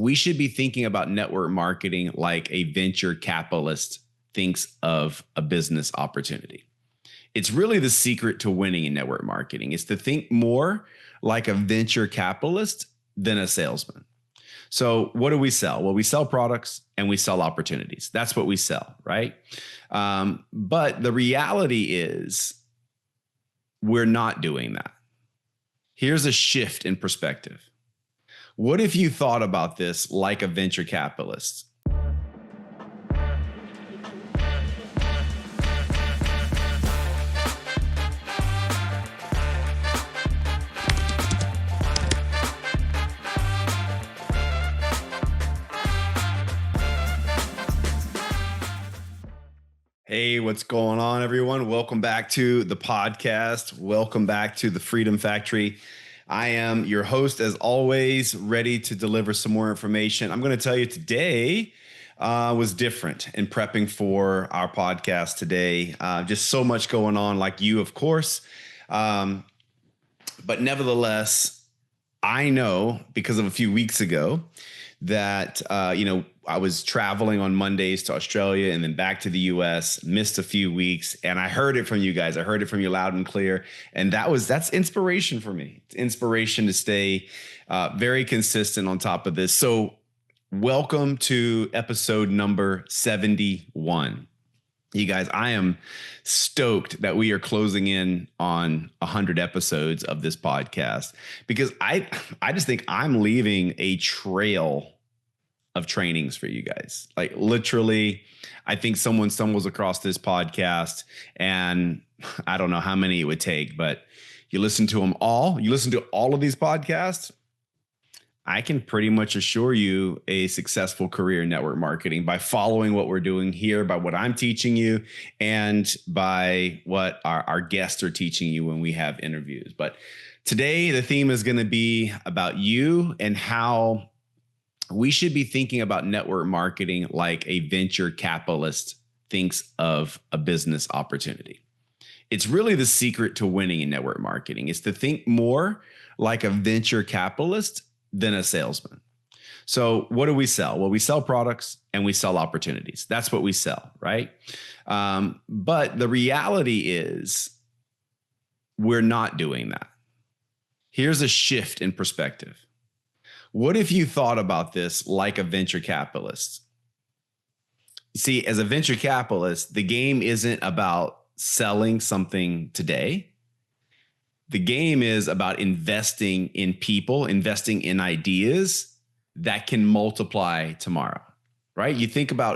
we should be thinking about network marketing like a venture capitalist thinks of a business opportunity. It's really the secret to winning in network marketing is to think more like a venture capitalist than a salesman. So what do we sell? Well, we sell products and we sell opportunities. That's what we sell, right? But the reality is we're not doing that. Here's a shift in perspective. What if you thought about this like a venture capitalist? Hey, what's going on, everyone? Welcome back to the podcast. Welcome back to the Freedom Factory. I am your host, as always, ready to deliver some more information. I'm going to tell you today was different in prepping for our podcast today. Just so much going on, like you, of course. But nevertheless, I know because of a few weeks ago that, I was traveling on Mondays to Australia and then back to the US, missed a few weeks. And I heard it from you guys. I heard it from you loud and clear. And that's inspiration for me. It's inspiration to stay very consistent on top of this. So welcome to episode number 71. You guys, I am stoked that we are closing in on 100 episodes of this podcast because I just think I'm leaving a trail of trainings for you guys. Like literally, I think someone stumbles across this podcast and I don't know how many it would take, but you listen to them all. You listen to all of these podcasts. I can pretty much assure you a successful career in network marketing by following what we're doing here, by what I'm teaching you, and by what our guests are teaching you when we have interviews. But today, the theme is going to be about you and how we should be thinking about network marketing like a venture capitalist thinks of a business opportunity. It's really the secret to winning in network marketing is to think more like a venture capitalist than a salesman. So what do we sell? Well, we sell products and we sell opportunities. That's what we sell, right? But the reality is we're not doing that. Here's a shift in perspective. What if you thought about this like a venture capitalist? See, as a venture capitalist, the game isn't about selling something today. The game is about investing in people, investing in ideas that can multiply tomorrow, right?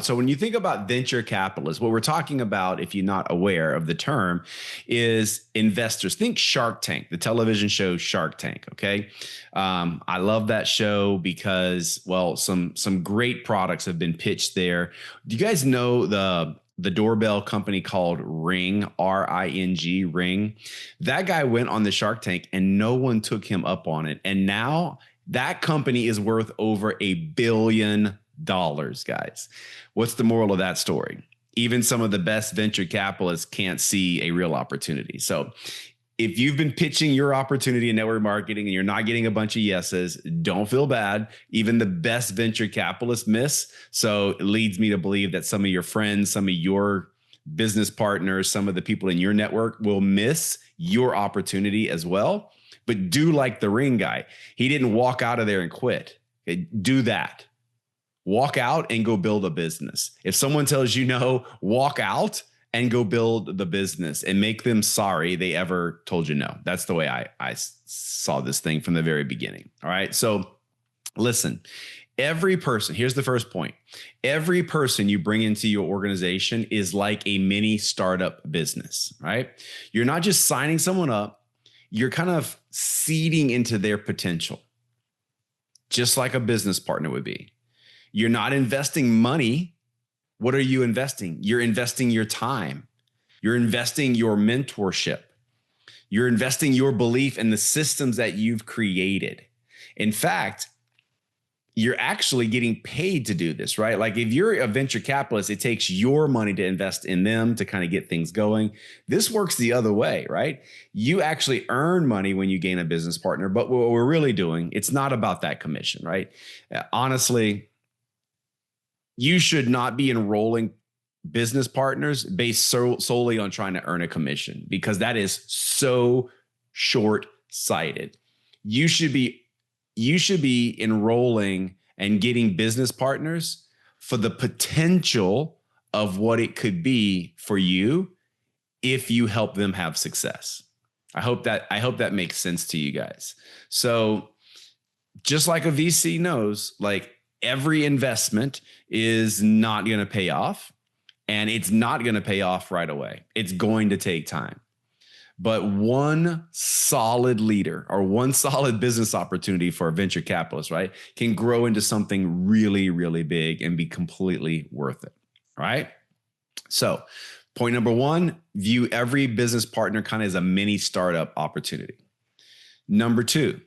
So when you think about venture capitalists, what we're talking about, if you're not aware of the term, is investors. Think Shark Tank, the television show Shark Tank, okay? I love that show because, well, some great products have been pitched there. Do you guys know the doorbell company called Ring, R-I-N-G, Ring? That guy went on the Shark Tank and no one took him up on it. And now that company is worth over $1 billion, guys. What's the moral of that story? Even some of the best venture capitalists can't see a real opportunity. So if you've been pitching your opportunity in network marketing and you're not getting a bunch of yeses, don't feel bad. Even the best venture capitalists miss. So it leads me to believe that some of your friends, some of your business partners, some of the people in your network will miss your opportunity as well. But do like the Ring guy. He didn't walk out of there and quit. Okay, do that. Walk out and go build a business. If someone tells you no, walk out and go build the business and make them sorry they ever told you no. That's the way I saw this thing from the very beginning. All right. So listen, every person, here's the first point. Every person you bring into your organization is like a mini startup business, right? You're not just signing someone up. You're kind of seeding into their potential, just like a business partner would be. You're not investing money. What are you investing? You're investing your time. You're investing your mentorship. You're investing your belief in the systems that you've created. In fact, you're actually getting paid to do this, right? Like if you're a venture capitalist, it takes your money to invest in them to kind of get things going. This works the other way, right? You actually earn money when you gain a business partner, but what we're really doing, it's not about that commission, right? Honestly, you should not be enrolling business partners based solely on trying to earn a commission, because that is so short-sighted. You should be enrolling and getting business partners for the potential of what it could be for you if you help them have success. I hope that makes sense to you guys. So just like a VC knows, like every investment is not going to pay off, and it's not going to pay off right away. It's going to take time. But one solid leader or one solid business opportunity for a venture capitalist, right, can grow into something really, really big and be completely worth it, right? So point number one, view every business partner kind of as a mini startup opportunity. Number two,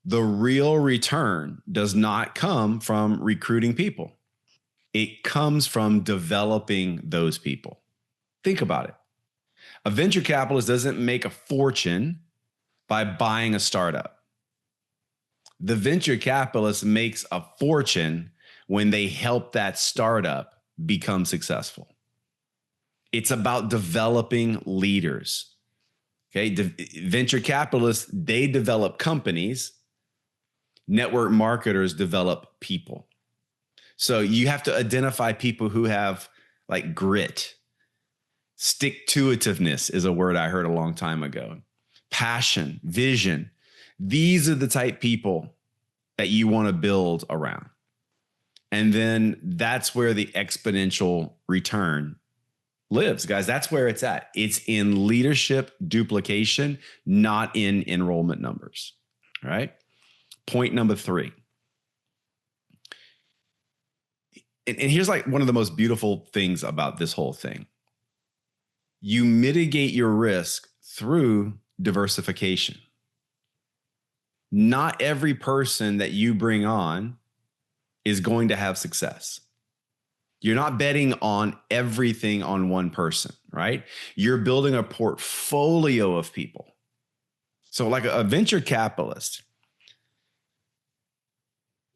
the real return does not come from recruiting people. It comes from developing those people. Think about it. A venture capitalist doesn't make a fortune by buying a startup. The venture capitalist makes a fortune when they help that startup become successful. It's about developing leaders. Okay, venture capitalists, they develop companies. Network marketers develop people. So you have to identify people who have like grit. Stick-to-itiveness is a word I heard a long time ago. Passion, vision. These are the type people that you want to build around. And then that's where the exponential return lives, guys. That's where it's at. It's in leadership duplication, not in enrollment numbers. All right. Point number three. And here's like one of the most beautiful things about this whole thing. You mitigate your risk through diversification. Not every person that you bring on is going to have success. You're not betting on everything on one person, right? You're building a portfolio of people. So like a venture capitalist,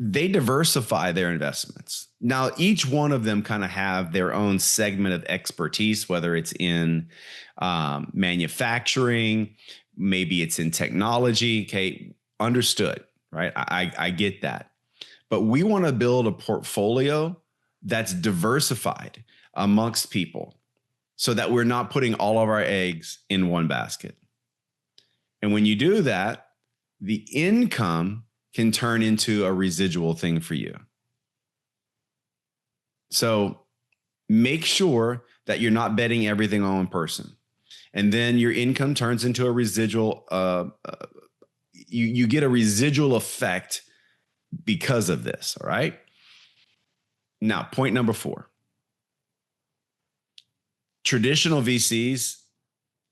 they diversify their investments. Now, each one of them kind of have their own segment of expertise, whether it's in manufacturing, maybe it's in technology. Okay, understood, right? I get that. But we want to build a portfolio that's diversified amongst people so that we're not putting all of our eggs in one basket. And when you do that, the income can turn into a residual thing for you. So make sure that you're not betting everything on one person. And then your income turns into a residual, you get a residual effect because of this, all right? Now, point number 4. Traditional VCs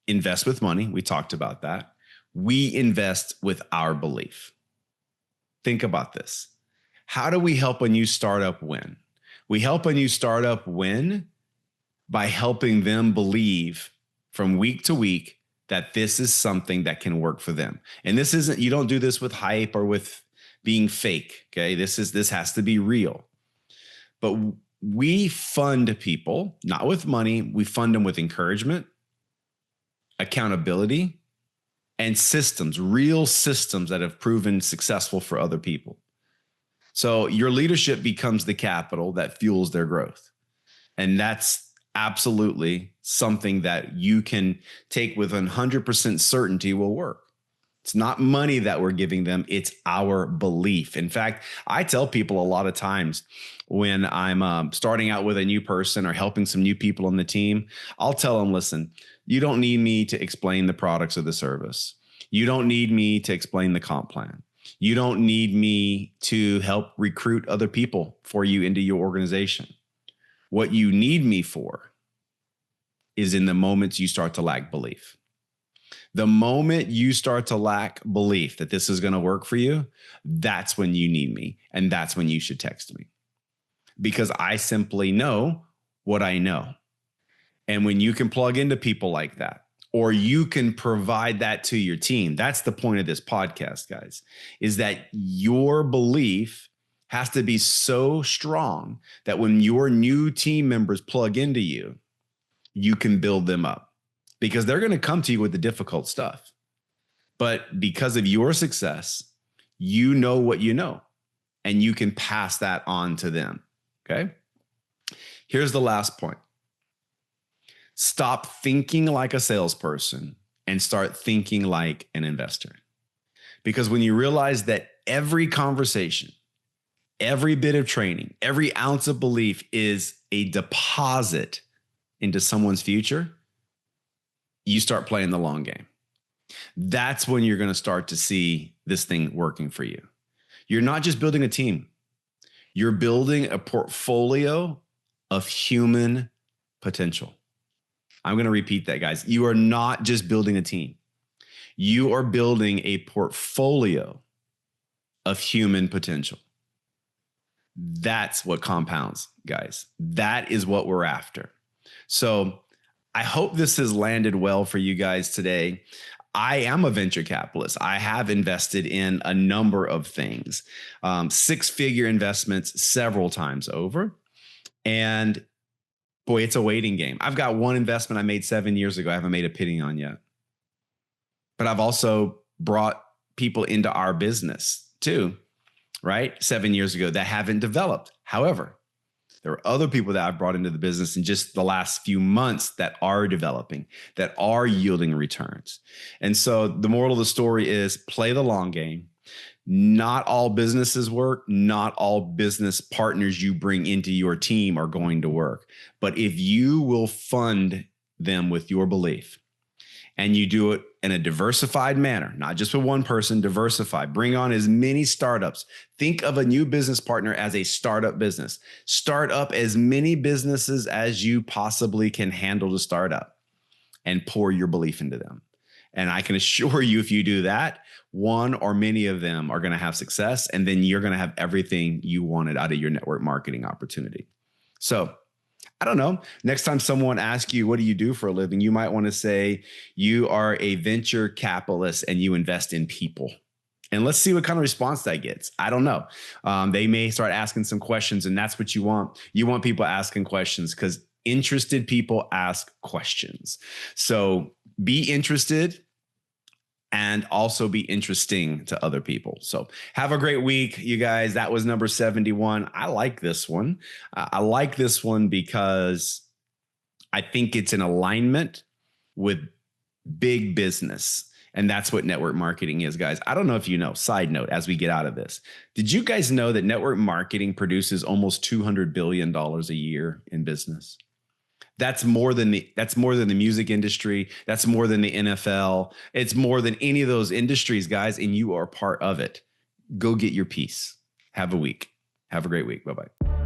invest with money. We talked about that. We invest with our belief. Think about this. How do we help a new startup win? We help a new startup win by helping them believe from week to week that this is something that can work for them. And this isn't, you don't do this with hype or with being fake. Okay. This has to be real. But we fund people, not with money. We fund them with encouragement, accountability, and systems, real systems that have proven successful for other people. So your leadership becomes the capital that fuels their growth. And that's absolutely something that you can take with 100% certainty will work. It's not money that we're giving them. It's our belief. In fact, I tell people a lot of times when I'm starting out with a new person or helping some new people on the team, I'll tell them, listen, you don't need me to explain the products or the service. You don't need me to explain the comp plan. You don't need me to help recruit other people for you into your organization. What you need me for is in the moments you start to lack belief. The moment you start to lack belief that this is going to work for you, that's when you need me. And that's when you should text me, because I simply know what I know. And when you can plug into people like that, or you can provide that to your team, that's the point of this podcast, guys, is that your belief has to be so strong that when your new team members plug into you, you can build them up, because they're going to come to you with the difficult stuff. But because of your success, you know what you know, and you can pass that on to them. Okay. Here's the last point. Stop thinking like a salesperson and start thinking like an investor. Because when you realize that every conversation, every bit of training, every ounce of belief is a deposit into someone's future, you start playing the long game. That's when you're going to start to see this thing working for you. You're not just building a team. You're building a portfolio of human potential. I'm going to repeat that, guys. You are not just building a team. You are building a portfolio of human potential. That's what compounds, guys. That is what we're after. So I hope this has landed well for you guys today. I am a venture capitalist. I have invested in a number of things, six-figure investments several times over. And boy, it's a waiting game. I've got one investment I made 7 years ago I haven't made a penny on yet. But I've also brought people into our business too, right? 7 years ago that haven't developed. However, there are other people that I've brought into the business in just the last few months that are developing, that are yielding returns. And so the moral of the story is play the long game. Not all businesses work. Not all business partners you bring into your team are going to work. But if you will fund them with your belief, and you do it in a diversified manner, not just with one person, diversify, bring on as many startups. Think of a new business partner as a startup business. Start up as many businesses as you possibly can handle to start up, and pour your belief into them. And I can assure you, if you do that, one or many of them are going to have success, and then you're going to have everything you wanted out of your network marketing opportunity. So I don't know. Next time someone asks you, what do you do for a living? You might want to say you are a venture capitalist and you invest in people. And let's see what kind of response that gets. I don't know. They may start asking some questions, and that's what you want. You want people asking questions, because interested people ask questions. So be interested and also be interesting to other people. So have a great week, you guys. That was number 71. I like this one. I like this one because I think it's in alignment with big business. And that's what network marketing is, guys. I don't know if you know, side note, as we get out of this, did you guys know that network marketing produces almost $200 billion a year in business? That's more than the music industry. That's more than the NFL. It's more than any of those industries, guys. And you are part of it. Go get your piece. Have a week. Have a great week. Bye-bye.